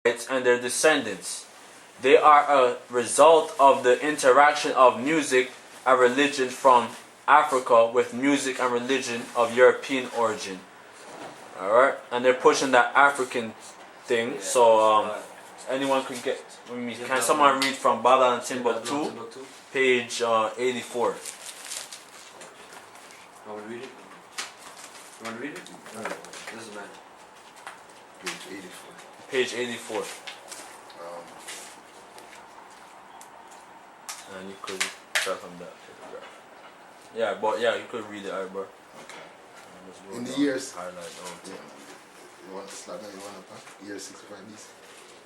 and their descendants. They are a result of the interaction of music and religion from Africa with music and religion of European origin. Alright? And they're pushing that African thing. So anyone could get, can someone read from Babylon and Timbuktu, page 84. Want to read it? You want to read it? No. This is mine. Page 84. Page 84. And you could start from that paragraph. Yeah, but yeah, you could read it, alright, bro. Okay. In the years. Highlight the whole thing. You want to start now? You want to year 65 BC?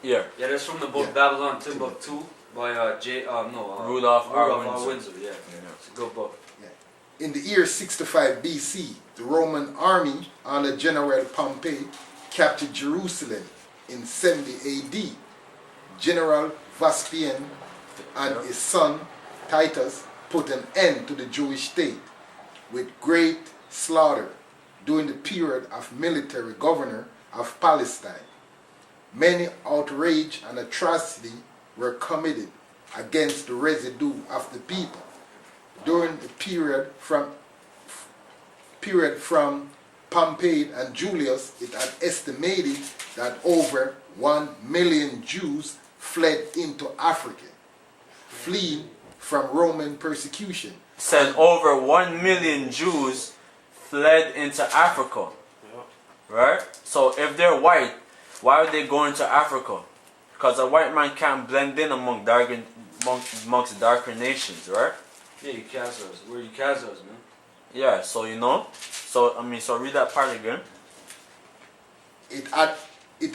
Yeah. Yeah, that's from the book Babylon Timbuktu by Rudolph R. Windsor. Yeah, it's a good book. Yeah. In the year 65 BC, the Roman army under General Pompey captured Jerusalem. In 70 AD, General Vespasian and his son Titus put an end to the Jewish state with great slaughter during the period of military governor of Palestine. Many outrage and atrocity were committed against the residue of the people. During the period from Pompey and Julius, it had estimated that over 1 million Jews fled into Africa, fleeing from Roman persecution. Said over 1 million Jews fled into Africa. Right? So if they're white, why are they going to Africa? Because a white man can't blend in amongst darker nations, right? Yeah, you Khazars. We're you Khazars, man. Yeah, so you know. So read that part again. It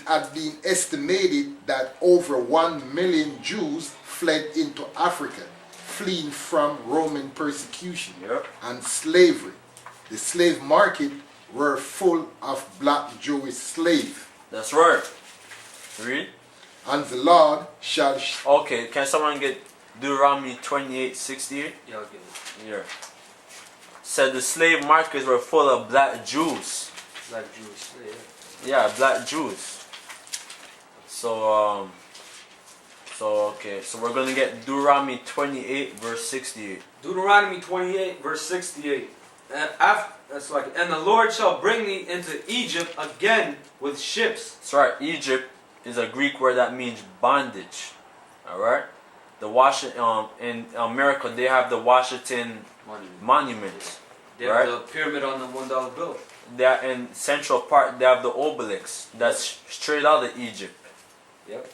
had been estimated that over 1 million Jews fled into Africa, fleeing from Roman persecution and slavery. The slave market were full of black Jewish slaves. That's right. Read. And the Lord shall... Okay, can someone get Deuteronomy 28:68? Yeah, I'll get it. Yeah. Said the slave markets were full of black Jews. Black Jews, yeah. Yeah, black Jews. So we're gonna get Deuteronomy 28 verse 68. Deuteronomy 28 verse 68. And the Lord shall bring thee into Egypt again with ships. That's right. Egypt is a Greek word that means bondage. All right. The Washington in America they have the Washington Monument. They have the pyramid on the $1 bill. They're in Central Park. They have the obelisk that's straight out of Egypt. Yep.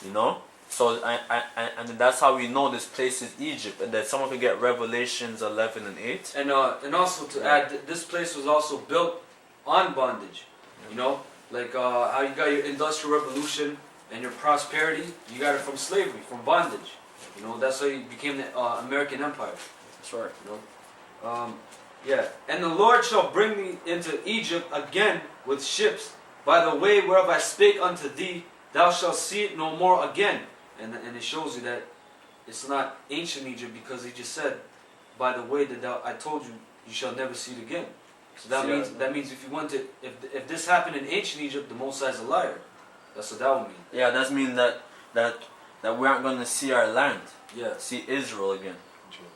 You know. So and that's how we know this place is Egypt, and that someone could get Revelations 11 and 8. And also to add, this place was also built on bondage. You know, like how you got your Industrial Revolution and your prosperity, you got it from slavery, from bondage. You know, that's how you became the American Empire. That's right. You know, yeah. And the Lord shall bring thee into Egypt again with ships, by the way whereof I spake unto thee, thou shalt see it no more again. And it shows you that it's not ancient Egypt, because he just said, by the way that I told you, you shall never see it again. So that means if you want to, if this happened in ancient Egypt, the Most High is a liar. That's what that would mean. Yeah, that means that we aren't going to see our land. Yeah. See Israel again.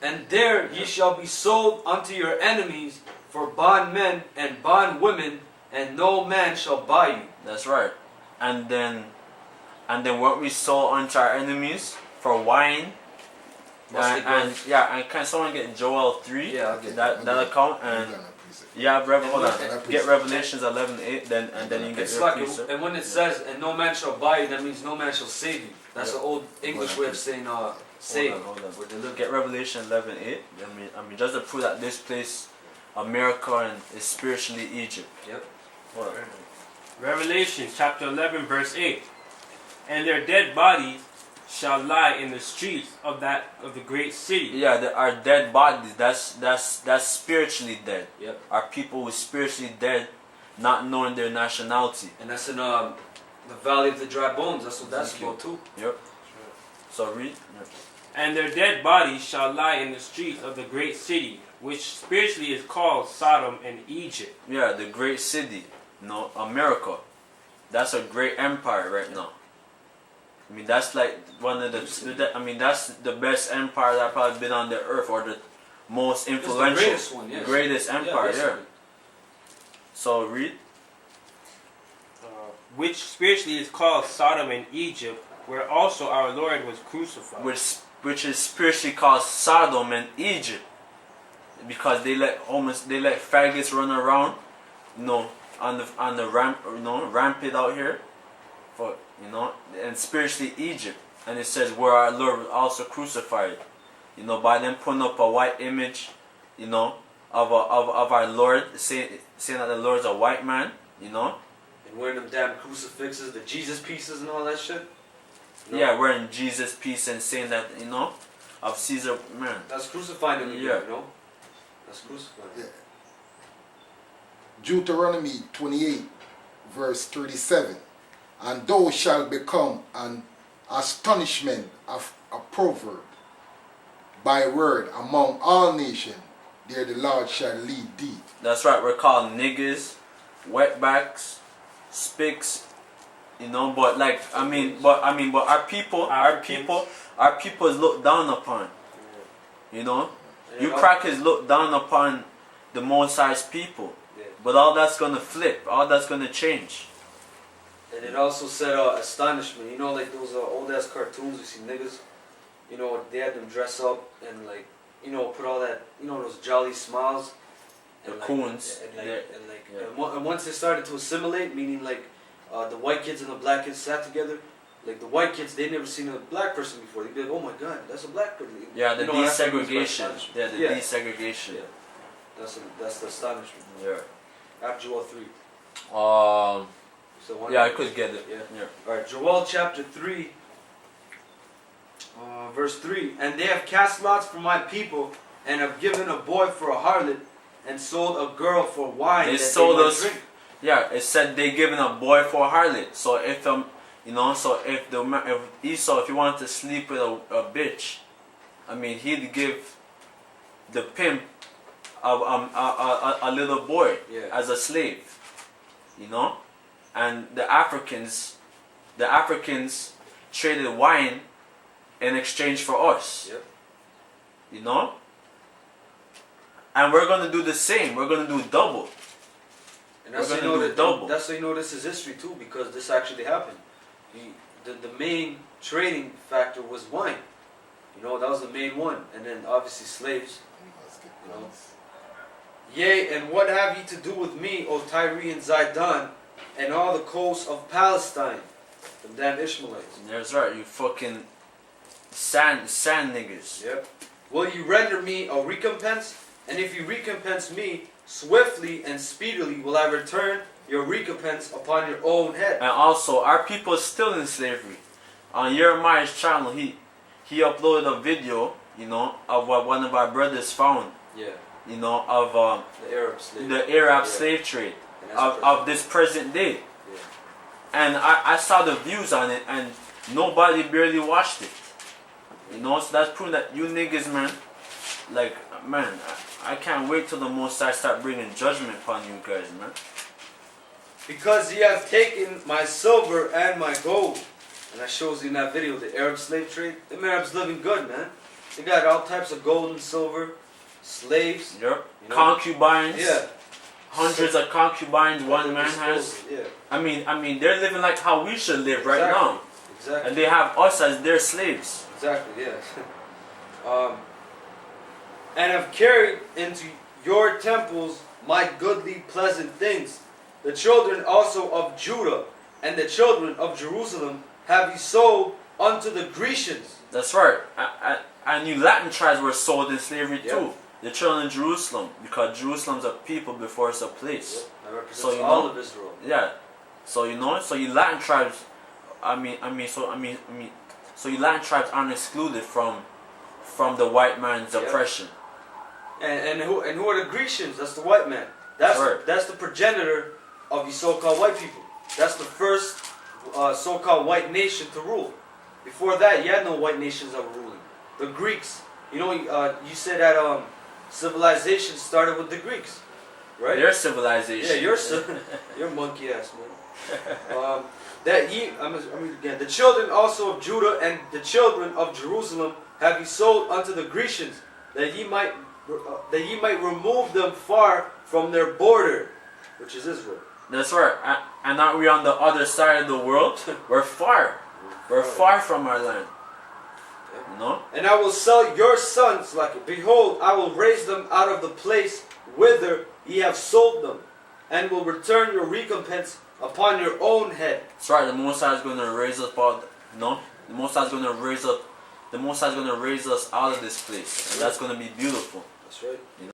And there ye shall be sold unto your enemies for bondmen and bondwomen, and no man shall buy you. That's right. And then what we sold unto our enemies for wine. And can someone get Joel 3? Yeah, I'll get that account, and get Revelations 11:8, then you can get your precept. And when it says, and no man shall buy you, that means no man shall save you. That's the old English way of saying save. Hold on. Get Revelation 11:8. I mean, just to prove that this place, America, is spiritually Egypt. Yep. Hold on. Revelation chapter 11 verse 8. And their dead bodies shall lie in the streets of the great city. Yeah, our dead bodies. That's spiritually dead. Yep. Our people who spiritually dead, not knowing their nationality. And that's in the valley of the dry bones. That's what that's about too. Yep. So read. Yep. And their dead bodies shall lie in the streets of the great city, which spiritually is called Sodom and Egypt. Yeah, the great city. No, America. That's a great empire right now. I mean, that's like one of the. I mean, that's the best empire that probably been on the earth, or the most influential, the greatest one, yes. greatest empire. Yeah. basically. So read. Which spiritually is called Sodom and Egypt, where also our Lord was crucified. Which is spiritually called Sodom and Egypt, because they let faggots run around, you know, on the ramp, you know, rampant out here, for you know, and spiritually Egypt, and it says where our Lord was also crucified, you know, by them putting up a white image, you know, of our Lord, saying that the Lord's a white man, you know. And wearing them damn crucifixes, the Jesus pieces and all that shit. You know? Yeah, wearing Jesus piece and saying that, you know, of Caesar, man. That's crucifying him, Yeah. you know? That's crucifying. Yeah. Deuteronomy 28, verse 37. And thou shalt become an astonishment of a proverb by word among all nations. There the Lord shall lead thee. That's right, we're called niggas, wetbacks, spics, you know, but like but our people is looked down upon. You know? And You crackers look down upon the most sized people. Yeah. But all that's gonna flip, all that's gonna change. And it also said astonishment. You know, like those old ass cartoons you see niggas. You know, they had them dress up and like, you know, put all that, you know, those jolly smiles. The And coons. And once they started to assimilate, meaning like the white kids and the black kids sat together. Like the white kids, they never seen a black person before. They'd be like, oh my god, that's a black person. Yeah, the You know, that's what it was desegregation. astonishment. Yeah, the Yeah. desegregation. Yeah. That's the astonishment. Yeah. After Joel 3. So Yeah, I could get it. Yeah. Yeah. Alright, Joel chapter 3, verse 3. And they have cast lots for my people, and have given a boy for a harlot, and sold a girl for wine They that sold they might us- drink. Yeah, it said they giving a boy for a harlot. So if you know, so if Esau, if he wanted to sleep with a bitch, I mean, he'd give the pimp a little boy Yeah. as a slave, you know, and the Africans traded wine in exchange for us, Yep. you know, and we're gonna do the same. We're gonna do double. And that's We're how you gonna know do that, double. that's how you know this is history too, because this actually happened. The main trading factor was wine. You know, that was the main one. And then obviously slaves. You know. Yea, and what have ye to do with me, O Tyre and Zidon, and all the coasts of Palestine? Them damn Ishmaelites. That's right, you fucking sand niggas. Yep. Will you render me a recompense? And if you recompense me, swiftly and speedily will I return your recompense upon your own head. And also, our people is still in slavery. On Jeremiah's channel, he uploaded a video, you know, of what one of our brothers found, Yeah. you know, of The Arab slave. the Arab Yeah. slave trade And that's of this present day. Yeah. And I saw the views on it, and nobody barely watched it. You know, so that's proof that you niggas, man, like, man, I can't wait till the Most High start bringing judgment upon you guys, man. Because ye have taken my silver and my gold. And that shows you in that video the Arab slave trade. Them Arabs living good, man. They got all types of gold and silver, slaves. Yep. You know? Concubines. Yeah. Hundreds of concubines one man has. Yeah. I mean, they're living like how we should live right Exactly. now. Exactly. And they have us as their slaves. Exactly, yeah. And have carried into your temples my goodly pleasant things. The children also of Judah and the children of Jerusalem have ye sold unto the Grecians. That's right. And you Latin tribes were sold in slavery Yep. too. The children of Jerusalem, because Jerusalem's a people before it's a place. That represents So you all know- of Israel. Yeah. So you know, so you Latin tribes, so you Latin tribes aren't excluded from the white man's Yep. oppression. And who are the Grecians? That's the white man. That's Right. that's the progenitor of the so-called white people. That's the first so-called white nation to rule. Before that, you had no white nations that were ruling. The Greeks. You know, you said that civilization started with the Greeks, right? Their civilization. Yeah, you're monkey ass man. that ye, I mean again, the children also of Judah and the children of Jerusalem have ye sold unto the Grecians, that ye might remove them far from their border, which is Israel. That's right. And are we on the other side of the world? We're far. We're far from our land. No? And I will sell your sons like it. Behold, I will raise them out of the place whither ye have sold them, and will return your recompense upon your own head. That's right. The Most High is going to raise us out. No? The Most High is going to raise up. The Most High is going to raise us out of this place, and that's going to be beautiful. That's right.